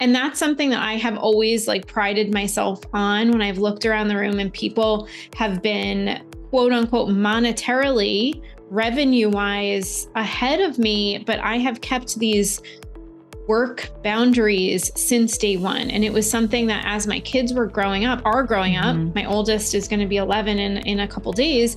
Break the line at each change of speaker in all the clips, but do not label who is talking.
And that's something that I have always like prided myself on when I've looked around the room and people have been quote unquote monetarily, revenue wise ahead of me, but I have kept these work boundaries since day one. And it was something that as my kids were growing up, my oldest is going to be 11 in a couple days,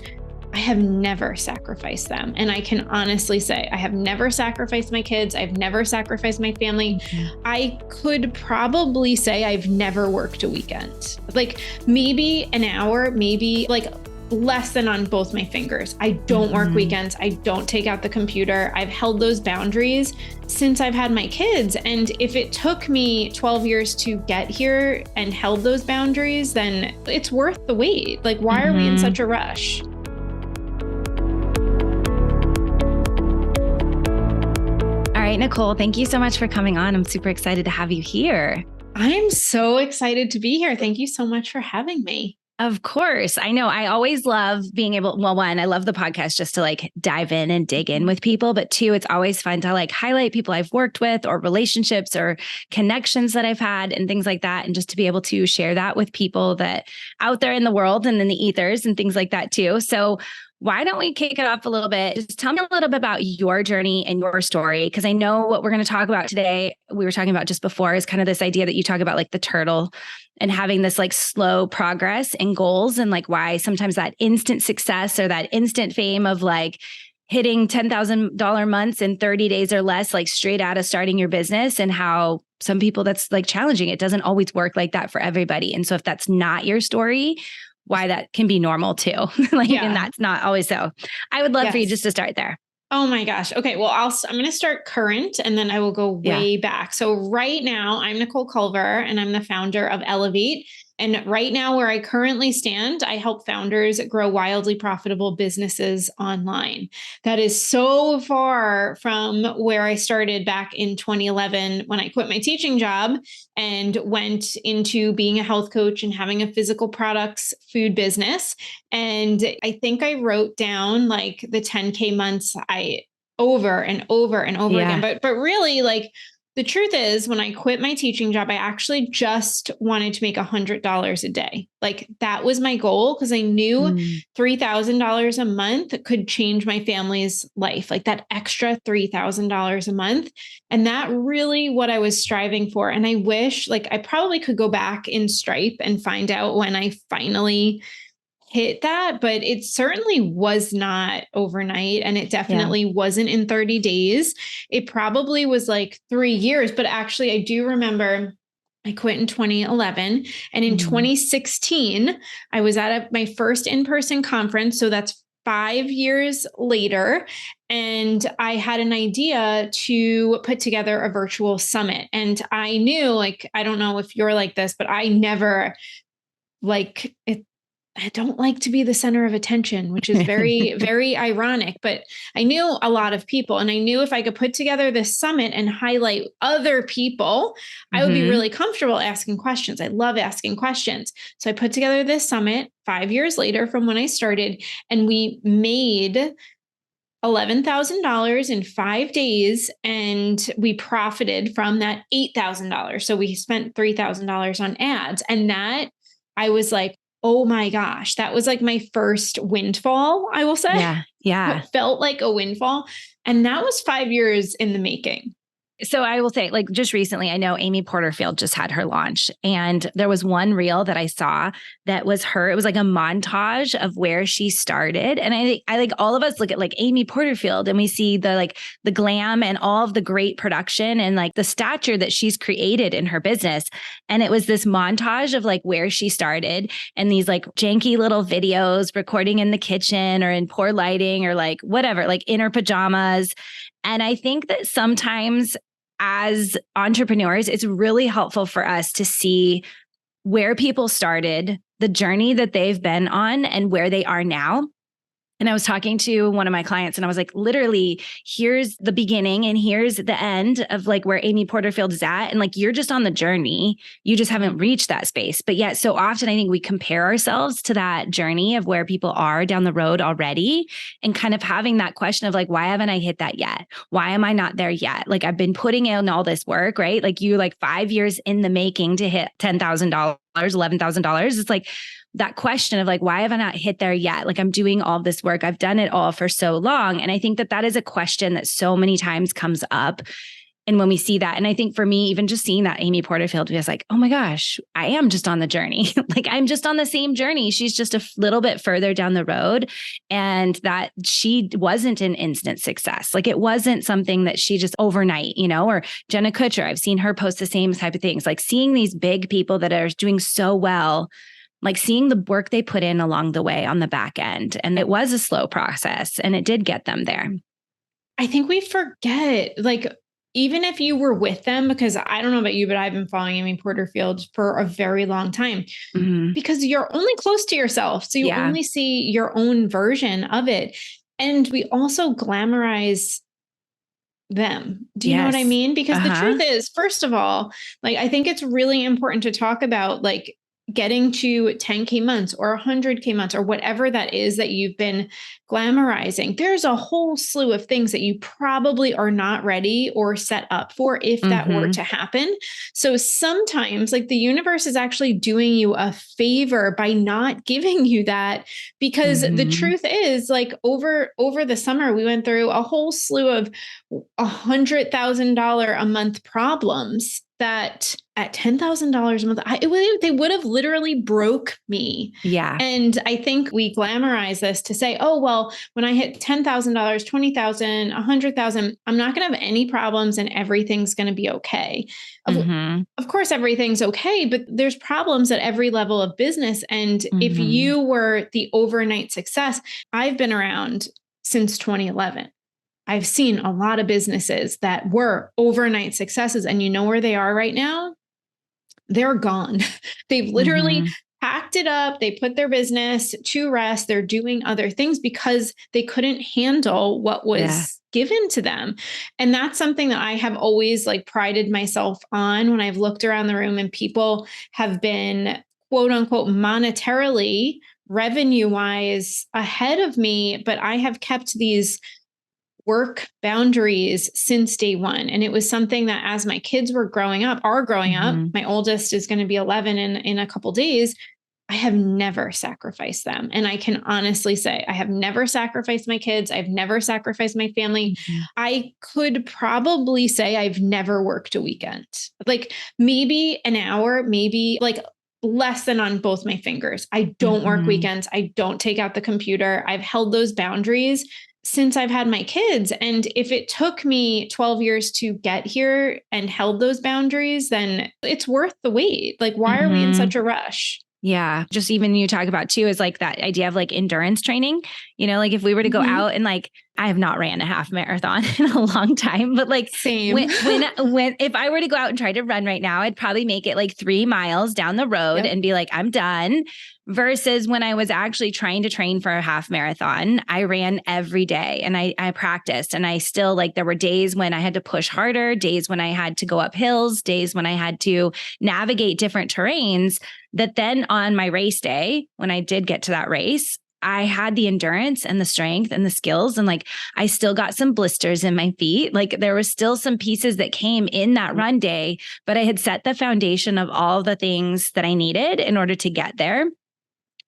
I have never sacrificed them. And I can honestly say, I have never sacrificed my kids. I've never sacrificed my family. I could probably say I've never worked a weekend. Like maybe an hour, maybe like less than on both my fingers. I don't work weekends. I don't take out the computer. I've held those boundaries since I've had my kids. And if it took me 12 years to get here and held those boundaries, then it's worth the wait. Like, why are we in such a rush?
All right, Nicole, thank you so much for coming on. I'm super excited to have you here.
I'm so excited to be here. Thank you so much for having me.
Of course. I know. I always love being able, well, one, I love the podcast just to like dive in and dig in with people. But two, it's always fun to like highlight people I've worked with or relationships or connections that I've had and things like that. And just to be able to share that with people that out there in the world and in the ethers and things like that too. So why don't we kick it off a little bit? Just tell me a little bit about your journey and your story, because I know what we're going to talk about today, we were talking about just before, is kind of this idea that you talk about like the turtle and having this like slow progress and goals, and like why sometimes that instant success or that instant fame of like hitting $10,000 months in 30 days or less, like straight out of starting your business, and how some people that's like challenging. It doesn't always work like that for everybody. And so if that's not your story, why that can be normal too. And that's not always so. I would love for you just to start there.
Oh my gosh. Okay. Well, I'm going to start current and then I will go way back. So right now I'm Nicole Culver and I'm the founder of Elevate. And right now where I currently stand, I help founders grow wildly profitable businesses online. That is so far from where I started back in 2011 when I quit my teaching job and went into being a health coach and having a physical products food business. And I think I wrote down like the 10K months over and over and over again. But really like, the truth is, when I quit my teaching job, I actually just wanted to make $100 a day. Like that was my goal because I knew $3,000 a month could change my family's life, like that extra $3,000 a month. And that really what I was striving for. And I wish like I probably could go back in Stripe and find out when I finally hit that, but it certainly was not overnight. And it definitely wasn't in 30 days. It probably was like 3 years, but actually I do remember I quit in 2011. And in 2016, I was at my first in-person conference. So that's 5 years later. And I had an idea to put together a virtual summit. And I knew like, I don't know if you're like this, but I never like it. I don't like to be the center of attention, which is very, very ironic, but I knew a lot of people and I knew if I could put together this summit and highlight other people, I would be really comfortable asking questions. I love asking questions. So I put together this summit 5 years later from when I started, and we made $11,000 in 5 days, and we profited from that $8,000. So we spent $3,000 on ads, and that I was like, oh my gosh, that was like my first windfall, I will say.
Yeah.
It felt like a windfall. And that was 5 years in the making.
So I will say, like, just recently, I know Amy Porterfield just had her launch, and there was one reel that I saw that was her. It was like a montage of where she started. And I like all of us look at like Amy Porterfield and we see the glam and all of the great production and like the stature that she's created in her business. And it was this montage of like where she started and these like janky little videos recording in the kitchen or in poor lighting or like whatever, like in her pajamas. And I think that sometimes as entrepreneurs, it's really helpful for us to see where people started, the journey that they've been on, and where they are now. And I was talking to one of my clients and I was like, literally, here's the beginning and here's the end of like where Amy Porterfield is at. And like, you're just on the journey. You just haven't reached that space. But yet so often I think we compare ourselves to that journey of where people are down the road already, and kind of having that question of like, why haven't I hit that yet? Why am I not there yet? Like I've been putting in all this work, right? Like you like 5 years in the making to hit $10,000, $11,000. It's like, that question of like, why have I not hit there yet? Like I'm doing all this work. I've done it all for so long. And I think that that is a question that so many times comes up. And when we see that, and I think for me, even just seeing that Amy Porterfield was like, oh my gosh, I am just on the journey. Like I'm just on the same journey. She's just a little bit further down the road, and that she wasn't an instant success. Like it wasn't something that she just overnight, or Jenna Kutcher, I've seen her post the same type of things, like seeing these big people that are doing so well, like seeing the work they put in along the way on the back end. And it was a slow process and it did get them there.
I think we forget, like, even if you were with them, because I don't know about you, but I've been following Amy Porterfield for a very long time, because you're only close to yourself. So you only see your own version of it. And we also glamorize them. Do you know what I mean? Because the truth is, first of all, like, I think it's really important to talk about like getting to 10K months or 100K months or whatever that is that you've been glamorizing. There's a whole slew of things that you probably are not ready or set up for if that were to happen. So sometimes like the universe is actually doing you a favor by not giving you that, because the truth is like over the summer, we went through a whole slew of $100,000 a month problems that at $10,000 a month, they would have literally broke me.
Yeah.
And I think we glamorize this to say, oh, well, when I hit $10,000, $20,000, $100,000, I'm not going to have any problems and everything's going to be okay. Of course, everything's okay, but there's problems at every level of business. And if you were the overnight success, I've been around since 2011. I've seen a lot of businesses that were overnight successes, and you know where they are right now? They're gone. They've literally packed it up. They put their business to rest. They're doing other things because they couldn't handle what was given to them. And that's something that I have always like prided myself on when I've looked around the room and people have been quote unquote monetarily, revenue wise ahead of me, but I have kept these work boundaries since day one. And it was something that as my kids were growing up, my oldest is going to be 11 in a couple days. I have never sacrificed them. And I can honestly say I have never sacrificed my kids. I've never sacrificed my family. I could probably say I've never worked a weekend, like maybe an hour, maybe like less than on both my fingers. I don't work weekends. I don't take out the computer. I've held those boundaries since I've had my kids. And if it took me 12 years to get here and held those boundaries, then it's worth the wait. Like, why are we in such a rush?
Yeah. Just even you talk about too, is like that idea of like endurance training, like if we were to go out and like, I have not ran a half marathon in a long time, but like
same.
when if I were to go out and try to run right now, I'd probably make it like 3 miles down the road and be like, I'm done. Versus when I was actually trying to train for a half marathon, I ran every day and I practiced, and I still like, there were days when I had to push harder, days when I had to go up hills, days when I had to navigate different terrains, that then on my race day, when I did get to that race, I had the endurance and the strength and the skills. And like, I still got some blisters in my feet. Like there was still some pieces that came in that run day, but I had set the foundation of all the things that I needed in order to get there.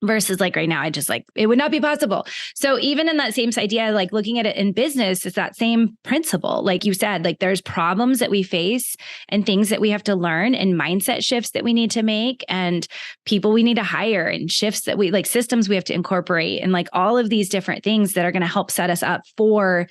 Versus like right now, I just like, it would not be possible. So even in that same idea, like looking at it in business, it's that same principle. Like you said, like there's problems that we face and things that we have to learn and mindset shifts that we need to make and people we need to hire and shifts that we like systems we have to incorporate and like all of these different things that are going to help set us up for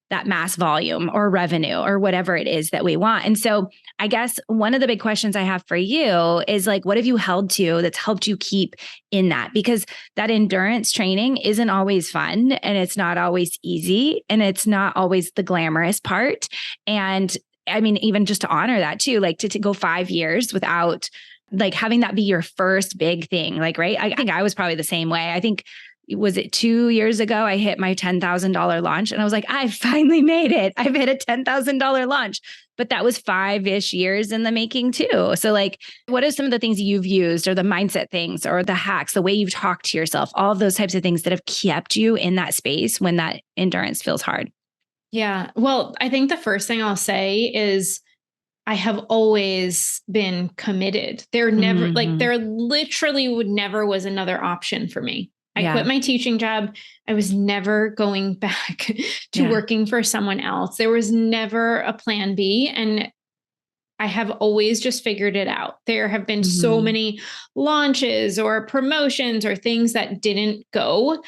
that mass volume or revenue or whatever it is that we want. And so I guess one of the big questions I have for you is like, what have you held to that's helped you keep in that? Because that endurance training isn't always fun and it's not always easy and it's not always the glamorous part. And I mean, even just to honor that too, like to go 5 years without like having that be your first big thing, like, right? I think I was probably the same way. I think was it 2 years ago, I hit my $10,000 launch and I was like, I finally made it. I've hit a $10,000 launch, but that was 5-ish years in the making too. So like, what are some of the things you've used or the mindset things or the hacks, the way you've talked to yourself, all of those types of things that have kept you in that space when that endurance feels hard?
Yeah. Well, I think the first thing I'll say is I have always been committed. There never, like, there literally never was another option for me. I quit my teaching job. I was never going back to working for someone else. There was never a plan B. And I have always just figured it out. There have been so many launches or promotions or things that didn't go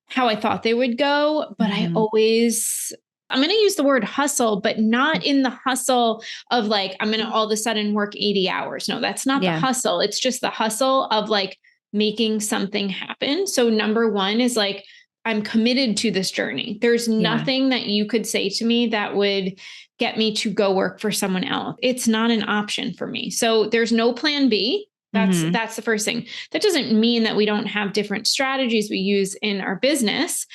how I thought they would go, but I'm going to use the word hustle, but not in the hustle of like, I'm going to all of a sudden work 80 hours. No, that's not the hustle. It's just the hustle of like making something happen. So number one is like, I'm committed to this journey. There's nothing that you could say to me that would get me to go work for someone else. It's not an option for me. So there's no plan B. That's the first thing. That doesn't mean that we don't have different strategies we use in our business.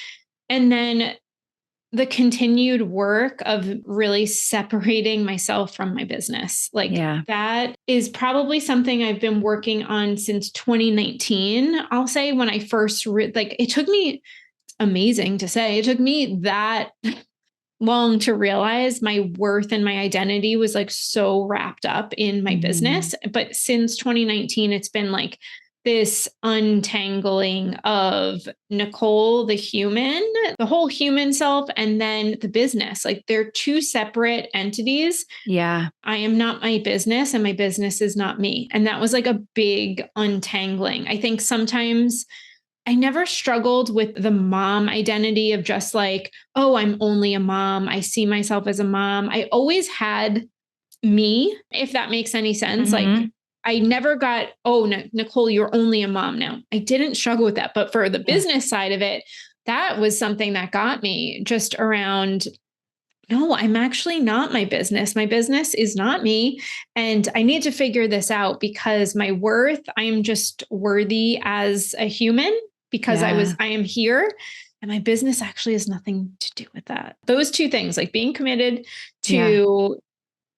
And then the continued work of really separating myself from my business. Like that is probably something I've been working on since 2019. I'll say when I first, it took me, amazing to say, it took me that long to realize my worth and my identity was like so wrapped up in my business. But since 2019, it's been like this untangling of Nicole, the human, the whole human self, and then the business. Like they're two separate entities.
Yeah.
I am not my business and my business is not me. And that was like a big untangling. I think sometimes I never struggled with the mom identity of just like, oh, I'm only a mom. I see myself as a mom. I always had me, if that makes any sense. Like I never got, oh, no, Nicole, you're only a mom now. I didn't struggle with that. But for the business side of it, that was something that got me just around, no, I'm actually not my business. My business is not me. And I need to figure this out because my worth, I am just worthy as a human because I am here. And my business actually has nothing to do with that. Those two things, like being committed to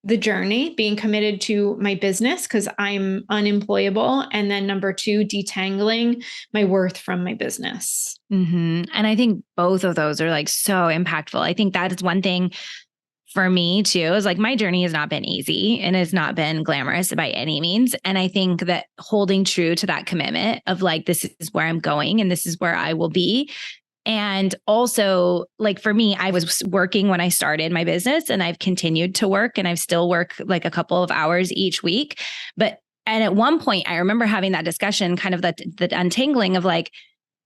the journey, being committed to my business because I'm unemployable. And then number two, detangling my worth from my business.
And I think both of those are like so impactful. I think that is one thing for me too, is like my journey has not been easy and has not been glamorous by any means. And I think that holding true to that commitment of like, this is where I'm going and this is where I will be. And also like for me, I was working when I started my business and I've continued to work and I've still work like a couple of hours each week. And at one point I remember having that discussion, kind of the untangling of like,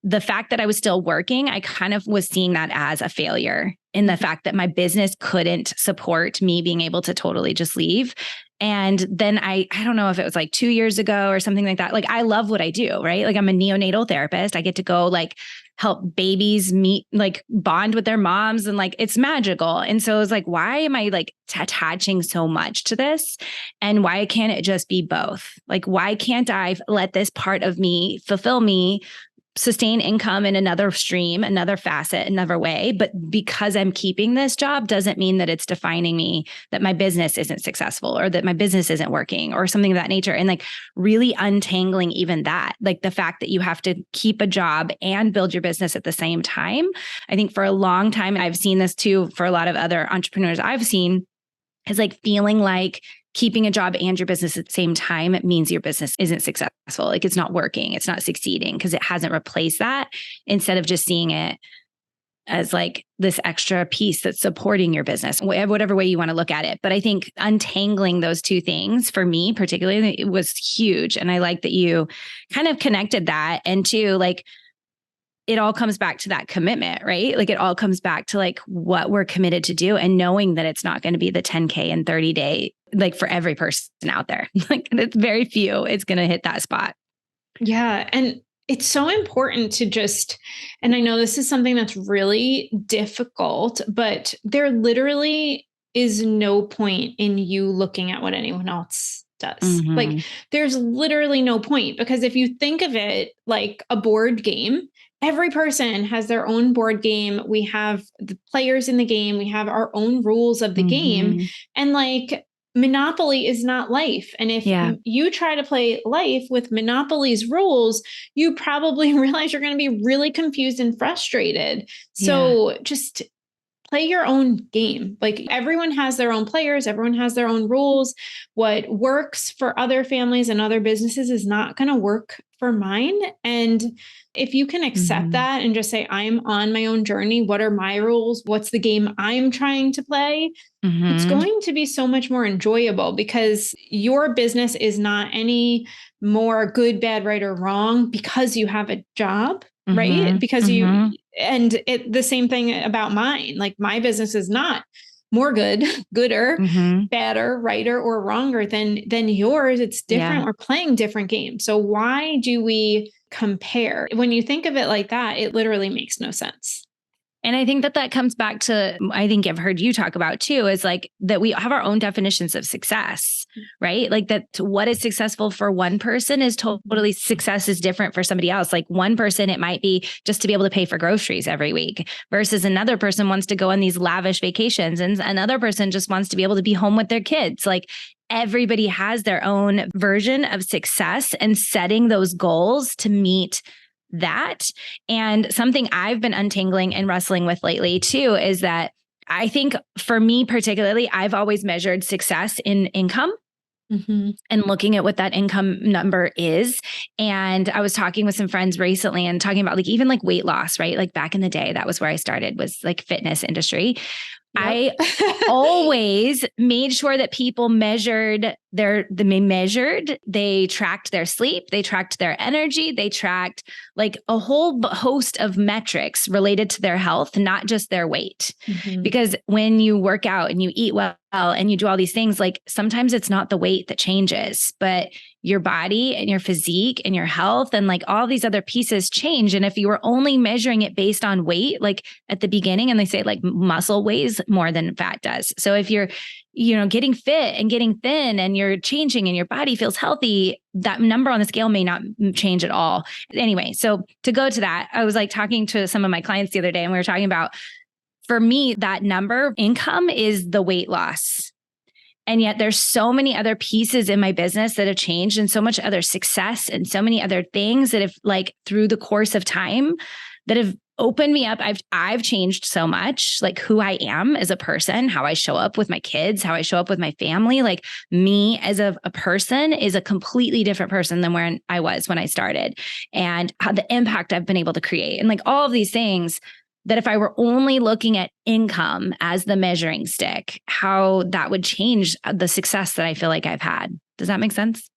the fact that I was still working, I kind of was seeing that as a failure in the fact that my business couldn't support me being able to totally just leave. And then I don't know if it was like 2 years ago or something like that. Like I love what I do, right? Like I'm a neonatal therapist. I get to go like help babies meet, like bond with their moms and like it's magical. And so it was like, why am I like attaching so much to this? And why can't it just be both? Like, why can't I let this part of me fulfill me, sustain income in another stream, another facet, another way. But because I'm keeping this job doesn't mean that it's defining me, that my business isn't successful or that my business isn't working or something of that nature. And like really untangling even that, like the fact that you have to keep a job and build your business at the same time. I think for a long time, I've seen this too, for a lot of other entrepreneurs I've seen, is like feeling like keeping a job and your business at the same time, it means your business isn't successful. Like it's not working. It's not succeeding because it hasn't replaced that, instead of just seeing it as like this extra piece that's supporting your business, whatever way you want to look at it. But I think untangling those two things for me particularly, it was huge. And I like that you kind of connected that. And two, like it all comes back to that commitment, right? Like it all comes back to like what we're committed to do and knowing that it's not going to be the 10K and 30-day, like for every person out there, like it's very few, it's going to hit that spot.
Yeah. And it's so important to just, and I know this is something that's really difficult, but there literally is no point in you looking at what anyone else does. Like there's literally no point, because if you think of it like a board game, every person has their own board game. We have the players in the game. We have our own rules of the game. And like Monopoly is not life. And if you try to play life with Monopoly's rules, you probably realize you're going to be really confused and frustrated. So just play your own game. Like everyone has their own players, everyone has their own rules. What works for other families and other businesses is not going to work for mine. And if you can accept that and just say, I'm on my own journey, what are my rules? What's the game I'm trying to play? It's going to be so much more enjoyable because your business is not any more good, bad, right, or wrong because you have a job, right? Because the same thing about mine. Like my business is not more gooder, badder, righter, or wronger than yours. It's different. We're playing different games. So why do we compare? When you think of it like that, it literally makes no sense.
And I think that comes back to, I think I've heard you talk about too, is like that we have our own definitions of success, right? Like that what is successful for one person is totally success is different for somebody else. Like one person, it might be just to be able to pay for groceries every week versus another person wants to go on these lavish vacations and another person just wants to be able to be home with their kids. Like everybody has their own version of success and setting those goals to meet that. And something I've been untangling and wrestling with lately too is that I think for me particularly, I've always measured success in income. And looking at what that income number is. And I was talking with some friends recently and talking about like even like weight loss, right? Like back in the day, that was where I started, was like fitness industry. I always made sure that people they tracked their sleep, they tracked their energy, they tracked like a whole host of metrics related to their health, not just their weight. Because when you work out and you eat well and you do all these things, like sometimes it's not the weight that changes, but your body and your physique and your health and like all these other pieces change. And if you were only measuring it based on weight, like at the beginning, and they say like muscle weighs more than fat does. So if you're, getting fit and getting thin and you're changing and your body feels healthy, that number on the scale may not change at all. Anyway, so to go to that, I was like talking to some of my clients the other day and we were talking about, for me, that number income is the weight loss. And yet there's so many other pieces in my business that have changed and so much other success and so many other things that have like through the course of time that have opened me up. I've changed so much, like who I am as a person, how I show up with my kids, how I show up with my family. Like me as a person is a completely different person than where I was when I started, and how the impact I've been able to create and like all of these things that if I were only looking at income as the measuring stick, how that would change the success that I feel like I've had. Does that make sense?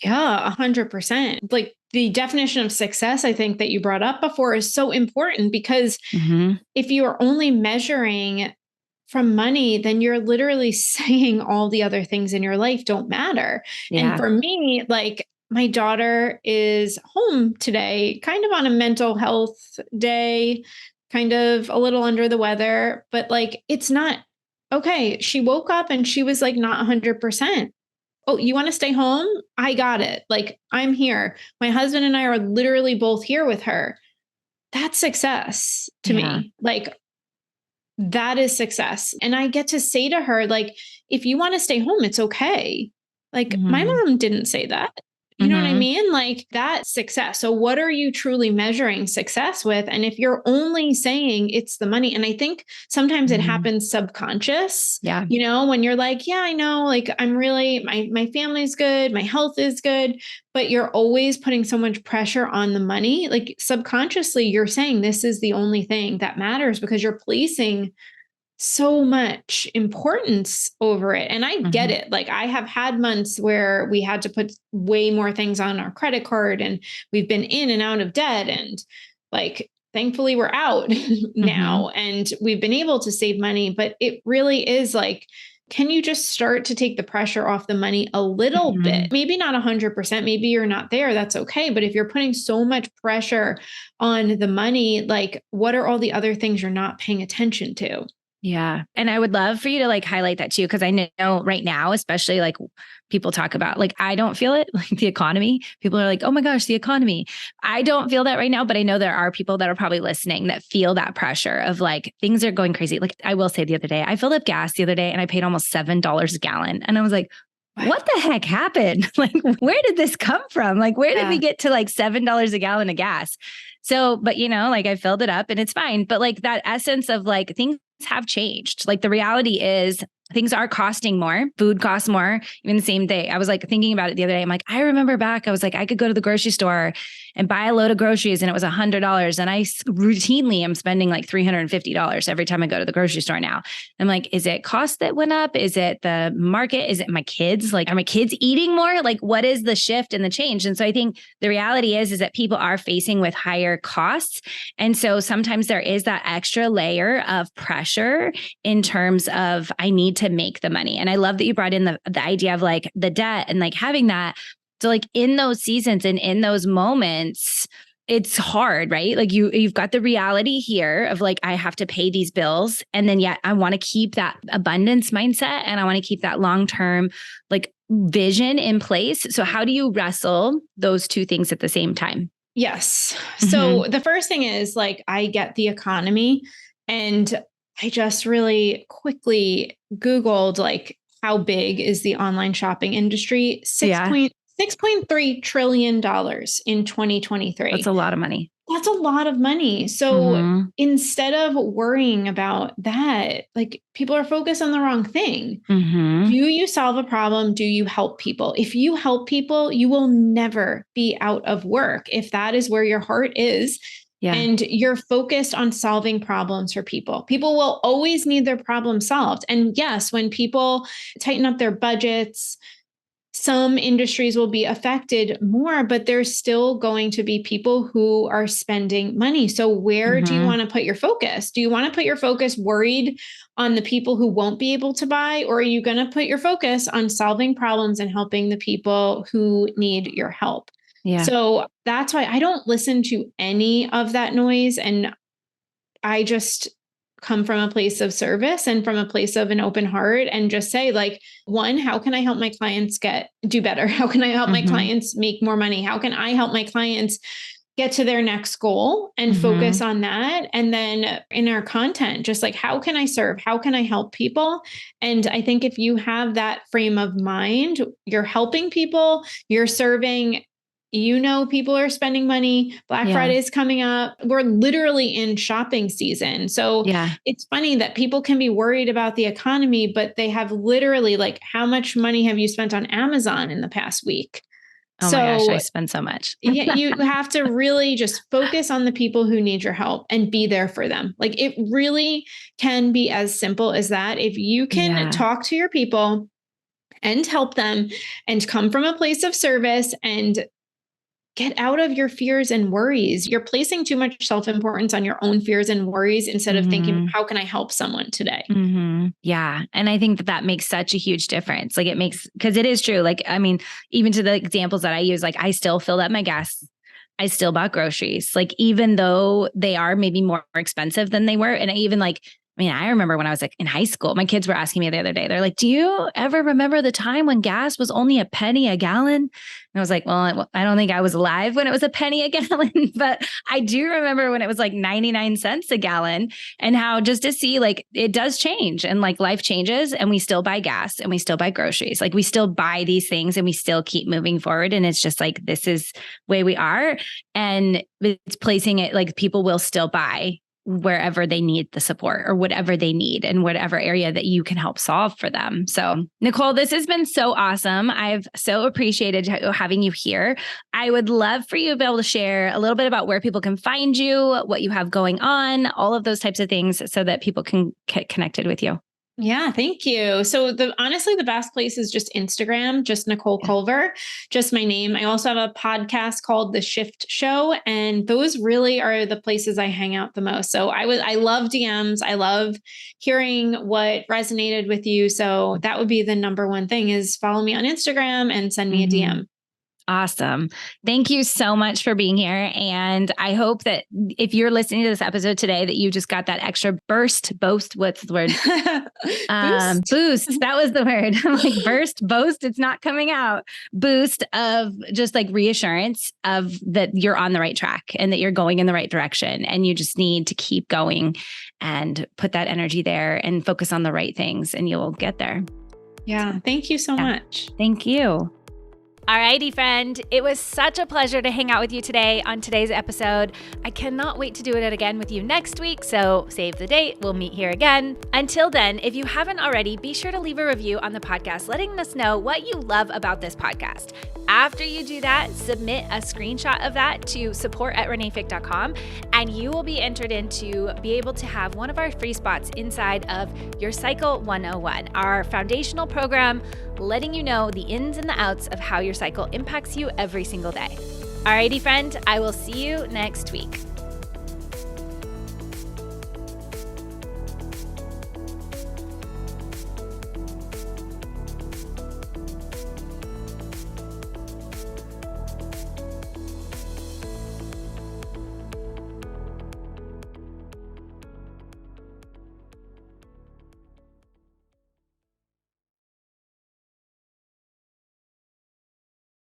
Yeah, 100%. Like the definition of success, I think that you brought up before is so important because if you are only measuring from money, then you're literally saying all the other things in your life don't matter. And for me, like my daughter is home today, kind of on a mental health day, kind of a little under the weather, but like, it's not okay. She woke up and she was like not 100%. Oh, you want to stay home? I got it. Like, I'm here. My husband and I are literally both here with her. That's success to me. Like, that is success. And I get to say to her, like, if you want to stay home, it's okay. Like, my mom didn't say that. You know what I mean? Like that's success. So what are you truly measuring success with? And if you're only saying it's the money, and I think sometimes it happens subconscious, when you're like, yeah, I know, like I'm really, my family's good, my health is good, but you're always putting so much pressure on the money. Like subconsciously you're saying this is the only thing that matters because you're placing so much importance over it. And I get it. Like I have had months where we had to put way more things on our credit card and we've been in and out of debt. And like, thankfully we're out now and we've been able to save money, but it really is like, can you just start to take the pressure off the money a little bit? Maybe not 100%. Maybe you're not there. That's okay. But if you're putting so much pressure on the money, like what are all the other things you're not paying attention to?
Yeah. And I would love for you to like highlight that too. Cause I know right now, especially like people talk about, like, I don't feel it, like the economy. People are like, oh my gosh, the economy. I don't feel that right now, but I know there are people that are probably listening that feel that pressure of like, things are going crazy. Like I will say the other day, I filled up gas the other day and I paid almost $7 a gallon. And I was like, what the heck happened? Like, where did this come from? Like, where did we get to like $7 a gallon of gas? So, but like I filled it up and it's fine. But like that essence of like things have changed. Like the reality is things are costing more. Food costs more. Even the same day. I was like thinking about it the other day. I'm like, I remember back, I was like, I could go to the grocery store and buy a load of groceries and it was $100. And I routinely am spending like $350 every time I go to the grocery store now. I'm like, is it cost that went up? Is it the market? Is it my kids? Like, are my kids eating more? Like, what is the shift and the change? And so I think the reality is that people are facing with higher costs. And so sometimes there is that extra layer of pressure in terms of, I need to make the money. And I love that you brought in the idea of like the debt and like having that. So like in those seasons and in those moments, it's hard, right? Like you've got the reality here of like, I have to pay these bills. And then yet I want to keep that abundance mindset and I want to keep that long-term like vision in place. So how do you wrestle those two things at the same time?
Yes. So the first thing is like, I get the economy, and I just really quickly Googled like, how big is the online shopping industry? $6.3 trillion in 2023.
That's a lot of money.
That's a lot of money. So instead of worrying about that, like people are focused on the wrong thing. Do you solve a problem? Do you help people? If you help people, you will never be out of work. If that is where your heart is, and you're focused on solving problems for people, people will always need their problem solved. And yes, when people tighten up their budgets, some industries will be affected more, but there's still going to be people who are spending money. So where do you want to put your focus? Do you want to put your focus worried on the people who won't be able to buy? Or are you going to put your focus on solving problems and helping the people who need your help?
Yeah.
So that's why I don't listen to any of that noise. And I just come from a place of service and from a place of an open heart and just say like, one, how can I help my clients do better? How can I help my clients make more money? How can I help my clients get to their next goal and focus on that? And then in our content, just like, how can I serve? How can I help people? And I think if you have that frame of mind, you're helping people, you're serving. People are spending money. Black Friday is coming up. We're literally in shopping season. So it's funny that people can be worried about the economy, but they have literally like, how much money have you spent on Amazon in the past week?
Oh my gosh, I spend so much.
You have to really just focus on the people who need your help and be there for them. Like it really can be as simple as that. If you can talk to your people and help them and come from a place of service and get out of your fears and worries. You're placing too much self-importance on your own fears and worries instead of thinking, how can I help someone today?
Yeah. And I think that makes such a huge difference. Like because it is true. Like, I mean, even to the examples that I use, like I still filled up my gas. I still bought groceries. Like, even though they are maybe more expensive than they were. And I remember when I was like in high school, my kids were asking me the other day, they're like, do you ever remember the time when gas was only a penny a gallon? And I was like, well, I don't think I was alive when it was a penny a gallon, but I do remember when it was like 99 cents a gallon, and how just to see like it does change and like life changes and we still buy gas and we still buy groceries. Like we still buy these things and we still keep moving forward. And it's just like, this is where we are. And it's placing it like people will still buy wherever they need the support or whatever they need in whatever area that you can help solve for them. So Nicole, this has been so awesome. I've so appreciated having you here. I would love for you to be able to share a little bit about where people can find you, what you have going on, all of those types of things so that people can get connected with you.
Yeah, thank you. So honestly, the best place is just Instagram, just Nicole Culver, just my name. I also have a podcast called The Shift Show, and those really are the places I hang out the most. So I love DMs. I love hearing what resonated with you. So that would be the number one thing is follow me on Instagram and send me a DM.
Awesome. Thank you so much for being here. And I hope that if you're listening to this episode today, that you just got that extra what's the word? Boost. That was the word. I'm like, boast. It's not coming out. Boost of just like reassurance of that you're on the right track and that you're going in the right direction. And you just need to keep going and put that energy there and focus on the right things and you'll get there.
Yeah. Thank you so much.
Thank you.
Alrighty, friend. It was such a pleasure to hang out with you today on today's episode. I cannot wait to do it again with you next week, so save the date. We'll meet here again. Until then, if you haven't already, be sure to leave a review on the podcast, letting us know what you love about this podcast. After you do that, submit a screenshot of that to support@renaefieck.com, and you will be entered in to be able to have one of our free spots inside of Your Cycle 101, our foundational program, letting you know the ins and the outs of how your cycle impacts you every single day. Alrighty, friend, I will see you next week.